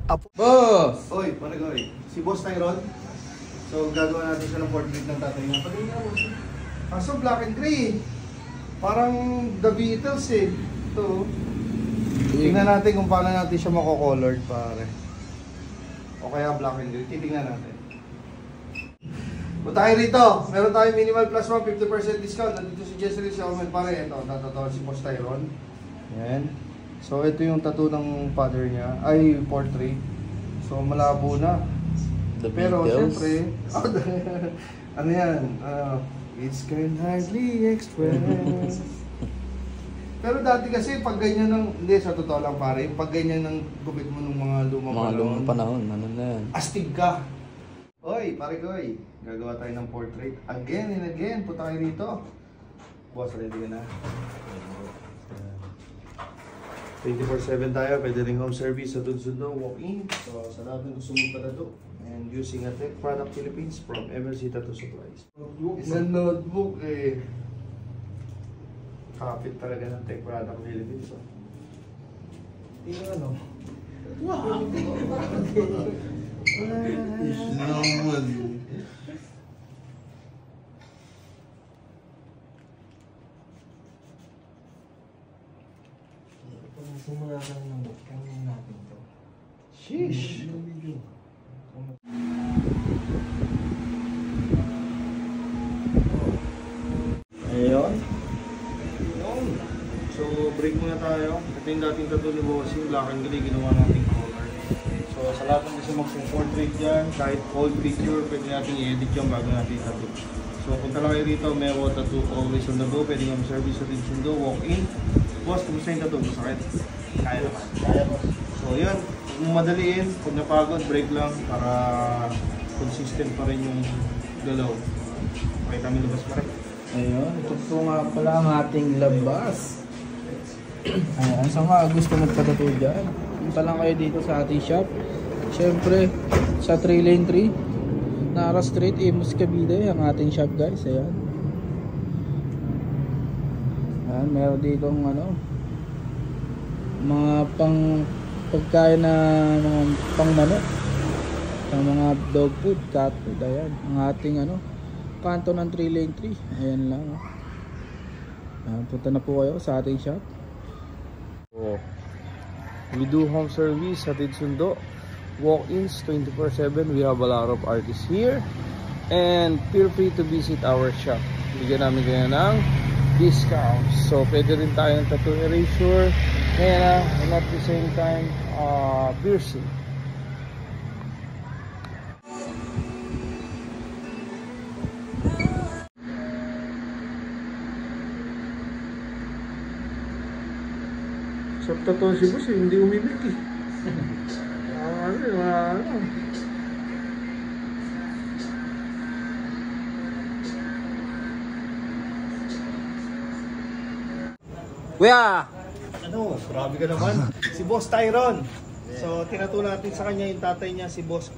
Apo. Boss! Oy, Paragoy. Si Boss Tyrone. So, gagawa natin siya ng portrait ng tatay niya. Pati nga, Boss. Kaso black and gray. Parang The Beatles eh. Ito. Tingnan natin kung paano natin siya mako-colored, pare. O kaya black and gray. Titingnan natin. Punta tayo rito. Meron tayong minimal plus 1, 50% discount. Nandito si Jessery Xiaomi, pare. Ito, tatatawa si Boss Tyrone. Yan. So, ito yung tattoo ng father niya. Ay, portrait. So, malabo na. Pero, siyempre, ano yan? It's can hardly express. Pero dati kasi, pag ganyan ng, hindi, sa totoo lang pare, pag ganyan ng gupit mo ng mga lumang panahon, ano na yan? astig ka. Oy, pare Goy, gagawa tayo ng portrait. Again and again, punta kayo rito. Boss, ready ka na? 24/7 tayo, pwede rin home service sa Dunsundo, walk-in. So, sa lahat ng gusto mong patado. And using a Tech Product Philippines from MLC Tattoo Supplies. Isang notebook eh. Kapit talaga ng Tech Product Philippines. So. Tingnan ano? Wow! Naman. Simula ka na ng kanya natin to. Sheesh! Ayun. Yun. So, break muna tayo. Ito yung dating tattoo ni Bossing, black and gray, ginawa nating color. So, sa lahat ng gusto mag-portrait dyan, kahit old picture, pwede natin i-edit yung bago natin tattoo. So, punta lang kayo rito, Mewo Tattoo, always on the go, pwede nga service sa Tinsundo, walk-in. Boss, kumusta yung tattoo? Masakit? Kaya naman. Kaya, boss. So, yun. Kung madaliin, pag napagod, break lang para consistent pa rin yung galaw. Okay, kami labas pa rin. Ayun, ito po nga pala ang ating labas. Ayan, sa mga gusto magpatato dyan, punta lang kayo dito sa ating shop. Siyempre, sa 3 Lane 3, Nara Street, Imus, Cavite, ang ating shop guys. Ayan. Ayan, meron dito ano, mga pang pagkain na mga pang manok, sa mga dog food, cat food. Ayan, ang ating ano, kanto ng 3 Lane 3. Ayan lang. Ayan, punta na po kayo sa ating shop. Oh. We do home service sa Tinsundo. Walk-ins 24/7. We have a lot of artists here. And feel free to visit our shop. Bigyan namin kayo ng discounts. So pwede rin tayong tattoo erasure and at the same time piercing. Sa tattoo si Boss eh, hindi umimik eh. Ano. Kuya! Ano, grabe ka naman. Si Boss Tyrone. So, tinaturo natin sa kanya yung tatay niya, si Boss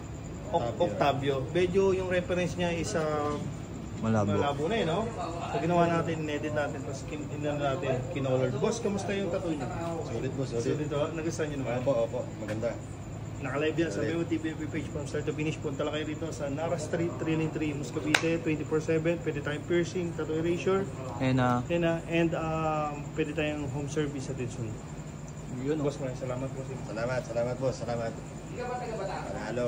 Octavio. Medyo yung reference niya is malabo na eh, no? So, ginawa natin, edit natin, tapos kinolored. Boss, kamusta yung tattoo niya? Solid boss, solid. Solid ito, nagustuhan niyo naman? Opo, maganda. Naka-live yan sa Mewo TVP page from start to finish. Punta lang kayo rito sa Nara Street, 393, Muscovite, 24/7. Pwede tayong piercing, tattoo erasure. And Pwede tayong home service sa Tinsundo. yun, Boss, maraming salamat po. Salamat boss, salamat. Panalo.